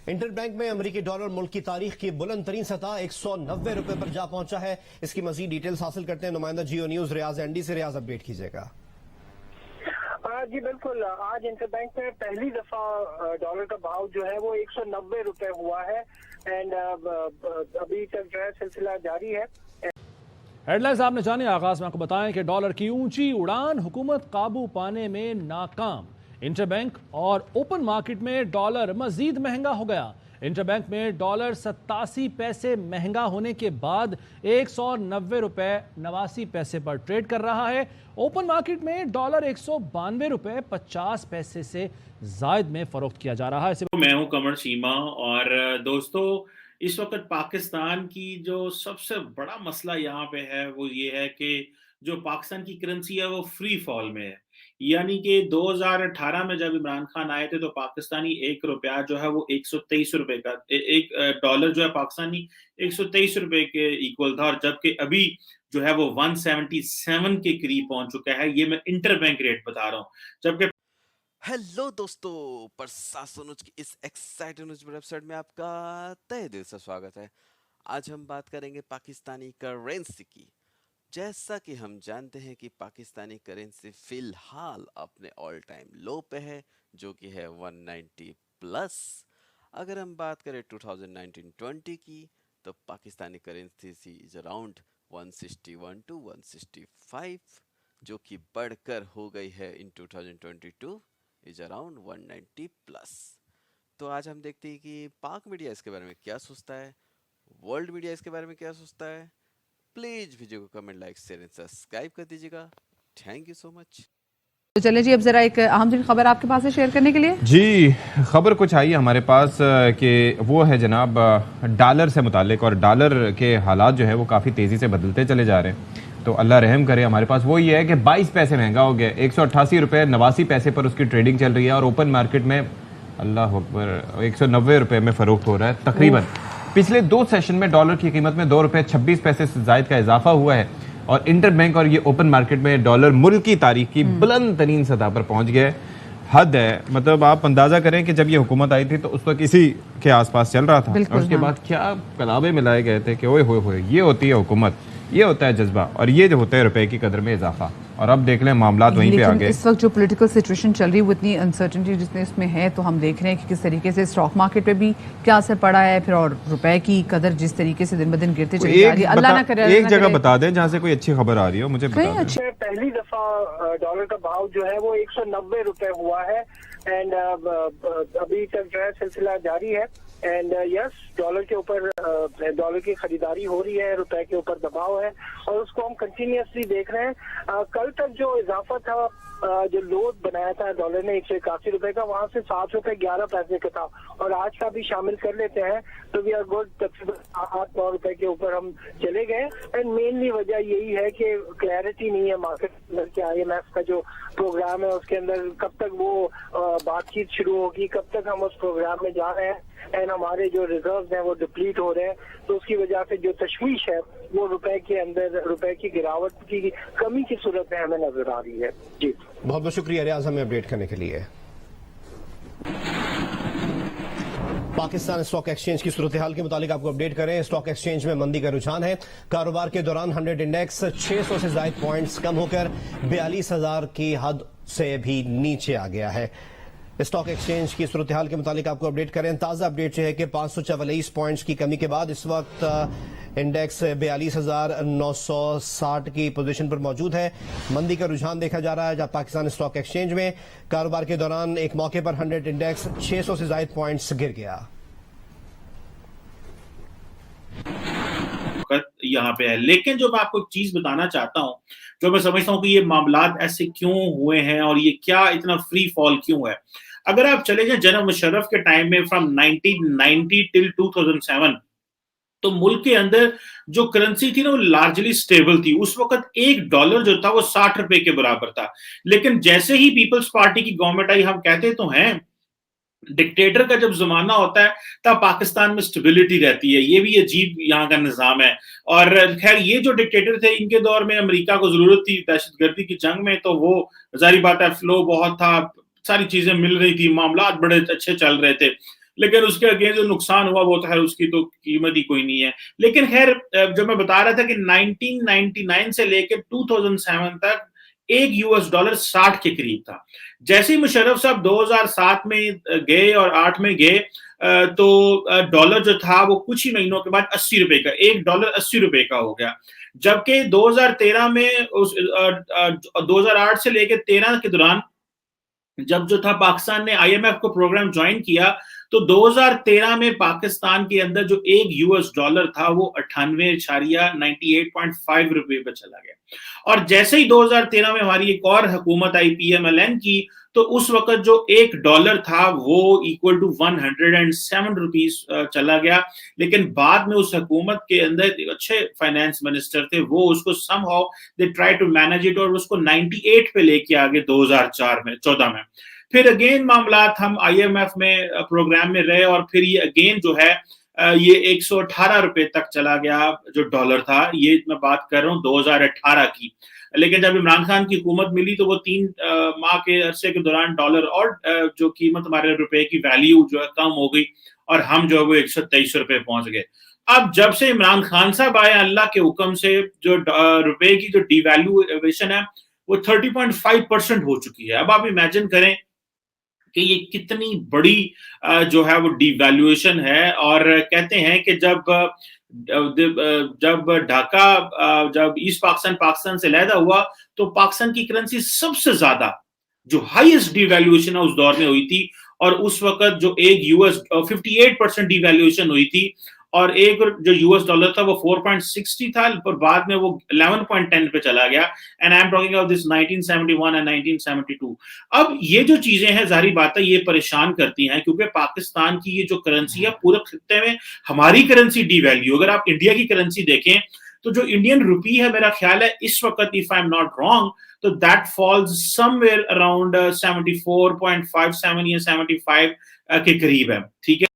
Inter bank में अमेरिकी dollar मुल्क की तारीख की बुलंद तरीन सतह 190 रुपए पर जा पहुंचा है। इसकी मजीद डिटेल्स हासिल करते हैं नुमाइंदा जियो न्यूज रियाज एंडी से। रियाज, अपडेट कीजिएगा। जी बिल्कुल, आज इंटर बैंक में पहली दफा डॉलर का भाव जो है वो 190 रुपए हुआ है एंड अभी तक जो है सिलसिला जारी है। हेडलाइंस आपने जाने, आगाज में आपको बताएं कि डॉलर की ऊंची उड़ान, हुकूमत काबू पाने में नाकाम। इंटर बैंक और ओपन मार्केट में डॉलर मजीद महंगा हो गया। इंटर बैंक में डॉलर 87 पैसे महंगा होने के बाद 190 रुपए 89 पैसे पर ट्रेड कर रहा है। ओपन मार्केट में डॉलर 192 रुपए 50 पैसे से जायद में फरोख्त किया जा रहा है। मैं हूं कमर चीमा और दोस्तों, इस वक्त पाकिस्तान की जो सबसे बड़ा मसला यहाँ पे है वो ये है कि जो पाकिस्तान की करेंसी है वो फ्री फॉल में है। यानी कि 2018 में जब इमरान खान आए थे तो पाकिस्तानी 1 रुपया जो है वो 123 रुपए का, एक डॉलर जो है पाकिस्तानी 123 रुपए के इक्वल था, और जबकि अभी जो है वो 177 के करीब पहुंच चुका है। ये मैं इंटर बैंक रेट बता रहा हूँ। जबकि हेलो दोस्तों, प्रशासन की इस एक्साइटिंग वेबसाइट में आपका तहे दिल से स्वागत है। आज हम बात करेंगे पाकिस्तानी करेंसी की। जैसा कि हम जानते हैं कि पाकिस्तानी करेंसी फिलहाल अपने ऑल टाइम लो पे है, जो कि है 190 प्लस। अगर हम बात करें 2019-20 की तो Pakistani currency is around 161 to 165, जो कि बढ़कर हो गई है इन 2022 इज अराउंड 190 प्लस। तो आज हम देखते हैं कि पाक मीडिया इसके बारे में क्या सोचता है, वर्ल्ड मीडिया इसके बारे में क्या सोचता है। प्लीज वीडियो को comment, like, share and subscribe कर दीजिएगा। Thank you so much. तो चलिए जी, अब जरा एक अहम तरीन खबर आपके पास है शेयर करने के लिए। जी, खबर कुछ आई है हमारे पास कि वो है जनाब डॉलर से मुतालिक, और डॉलर के हालात जो है वो काफ़ी तेज़ी से बदलते चले जा रहे हैं। तो अल्लाह रहम करे। हमारे पास वो ये है कि 22 पैसे महंगा हो गया, 188 रुपये 89 पैसे पर उसकी ट्रेडिंग चल रही है, और ओपन मार्केट में अल्लाह अकबर 190 रुपये में फ़रोख्त हो रहा है तकरीबन। पिछले 2 सेशन में डॉलर की कीमत में 2 रुपये 26 पैसे से जायद का इजाफा हुआ है, और इंटर बैंक और ये ओपन मार्केट में डॉलर मुल्क की तारीख की बुलंद तरीन सतह पर पहुंच गए। हद है, मतलब आप अंदाजा करें कि जब ये हुकूमत आई थी तो उस वक्त इसी के आसपास चल रहा था, और उसके बाद क्या कलाबे मिलाए गए थे कि ओए होए ये होती है हुकूमत, ये होता है जज्बा, और ये जो होता है रुपए की कदर में इजाफा। और अब देख लें मामला वहीं पे आ गए। इस वक्त जो पॉलिटिकल सिचुएशन चल रही है वो इतनी अनसर्टेनिटी जितने इसमें है, तो हम देख रहे हैं कि किस तरीके से स्टॉक मार्केट पे भी क्या असर पड़ा है, फिर और रुपए की कदर जिस तरीके से दिन ब दिन गिरते चली जा रही है। अल्लाह ना करे। एक जगह बता दें जहाँ से कोई अच्छी खबर आ रही हो, मुझे बता दें। पहली दफा डॉलर का भाव जो है वो 190 रुपए हुआ है एंड अभी तक जो है सिलसिला जारी है। एंड यस, डॉलर के ऊपर डॉलर की खरीदारी हो रही है, रुपए के ऊपर दबाव है, और उसको हम कंटिन्यूसली देख रहे हैं। कल तक जो इजाफा था, जो लोड बनाया था डॉलर ने 181 रुपए का, वहां से 7 रुपए 11 पैसे का था, और आज का भी शामिल कर लेते हैं तो वी आर गुड, तकरीबन 8-9 रुपए के ऊपर हम चले गए। एंड मेनली वजह यही है कि क्लैरिटी नहीं है मार्केट अंदर के। IMF का जो प्रोग्राम है उसके अंदर कब तक वो बातचीत शुरू होगी, कब तक हम उस प्रोग्राम में जा रहे हैं, एंड हमारे जो रिजर्व्स हैं वो डिप्लीट हो रहे हैं, तो उसकी वजह से जो तशवीश है वो रुपए के अंदर रुपए की गिरावट की कमी की सूरत में हमें नजर आ रही है। जी बहुत बहुत शुक्रिया रियाज हमें अपडेट करने के लिए। पाकिस्तान स्टॉक एक्सचेंज की सूरत हाल के मुतालिक आपको अपडेट करें। स्टॉक एक्सचेंज में मंदी का रुझान है। कारोबार के दौरान 100 इंडेक्स 600 से ज्यादा पॉइंट्स कम होकर 42,000 की हद से भी नीचे आ गया है। स्टॉक एक्सचेंज की सूरत हाल के मुतालिक आपको अपडेट करें। ताज़ा अपडेट है कि 544 पॉइंट्स की कमी के बाद इस वक्त इंडेक्स 42,960 की पोजीशन पर मौजूद है। मंदी का रुझान देखा जा रहा है जब पाकिस्तान स्टॉक एक्सचेंज में कारोबार के दौरान एक मौके पर 100 इंडेक्स 600 से ज्यादा पॉइंट्स गिर गया। यहाँ पे है, लेकिन जो मैं आपको एक चीज बताना चाहता हूँ, जो मैं समझता हूँ कि ये मामलात ऐसे क्यों हुए हैं और ये क्या इतना फ्री फॉल क्यों है। अगर आप चले जाएं जनाब मुशर्रफ के टाइम में फ्रॉम 1990 टिल 2007, तो मुल्क के अंदर जो करेंसी थी ना वो लार्जली स्टेबल थी। उस वक्त $1 जो था वो 60 रुपए के बराबर था। लेकिन जैसे ही पीपल्स पार्टी की गवर्नमेंट आई, हम कहते तो हैं डिक्टेटर का जब जमाना होता है तब पाकिस्तान में स्टेबिलिटी रहती है। ये भी अजीब यहाँ का निजाम है। और खैर ये जो डिक्टेटर थे इनके दौर में अमेरिका को जरूरत थी दहशतगर्दी की जंग में, तो वो जारी बात है फ्लो बहुत था, सारी चीजें मिल रही थी, मामला बड़े अच्छे चल रहे थे। لیکن اس کے اگین جو نقصان ہوا وہ تو ہے اس کی تو قیمت ہی کوئی نہیں ہے. لیکن خیر جو میں بتا رہا تھا کہ 1999 سے لے کے 2007 تک ایک US ڈالر 60 کے قریب تھا. جیسے ہی مشرف صاحب 2007 میں گئے اور 8 میں گئے تو ڈالر جو تھا وہ کچھ ہی مہینوں کے بعد 80 روپے کا، ایک ڈالر 80 روپے کا ہو گیا. جبکہ 2013 میں 2008 سے لے کے 13 کے دوران جب جو تھا پاکستان نے IMF کو پروگرام جوائن کیا تو 2013 میں پاکستان کے اندر جو ایک US ڈالر تھا وہ 98.5 روپے پہ چلا گیا. اور جیسے ہی 2013 میں ہماری ایک اور حکومت آئی PMLN کی تو اس وقت جو ایک ڈالر تھا وہ equal to 107 روپیز چلا گیا. لیکن بعد میں اس حکومت کے اندر اچھے فائنانس منسٹر تھے، وہ اس کو somehow they try to manage it اور اس کو 98 پہ لے کے آگے 2014 میں. پھر اگین معاملات ہم IMF میں پروگرام میں رہے اور پھر یہ اگین جو ہے یہ 118 روپے تک چلا گیا جو ڈالر تھا. یہ میں بات کر رہا ہوں 2018 کی. لیکن جب عمران خان کی حکومت ملی تو وہ 3 ماہ کے عرصے کے دوران ڈالر اور جو قیمت ہمارے روپے کی ویلیو جو ہے کم ہو گئی اور ہم جو ہے وہ 123 روپے پہنچ گئے. اب جب سے عمران خان صاحب آئے اللہ کے حکم سے جو روپے کی جو ڈی ویلیویشن ہے وہ 30.5% ہو چکی ہے. اب آپ امیجن کریں کہ یہ کتنی بڑی جو ہے وہ ڈی ویلیویشن ہے. اور کہتے ہیں کہ جب ڈھاکہ جب ایسٹ پاکستان سے علیحدہ ہوا تو پاکستان کی کرنسی سب سے زیادہ جو ہائیسٹ ڈی ویلیویشن اس دور میں ہوئی تھی اور اس وقت جو ایک US 58% ڈی ویلیویشن ہوئی تھی اور ایک جو US ڈالر تھا وہ 4.60 تھا اور بعد میں وہ 11.10 پہ چلا گیا. And I'm talking about this 1971 and 1972. اب یہ جو چیزیں ہیں ظاہری بات ہے یہ پریشان کرتی ہیں کیونکہ پاکستان کی یہ جو کرنسی ہے پورے خطے میں ہماری کرنسی ڈی ویلیو. اگر آپ انڈیا کی کرنسی دیکھیں تو جو انڈین روپی ہے میرا خیال ہے اس وقت if I'm not wrong تو that falls somewhere around 74.57 یا 75 کے قریب ہے. ٹھیک ہے.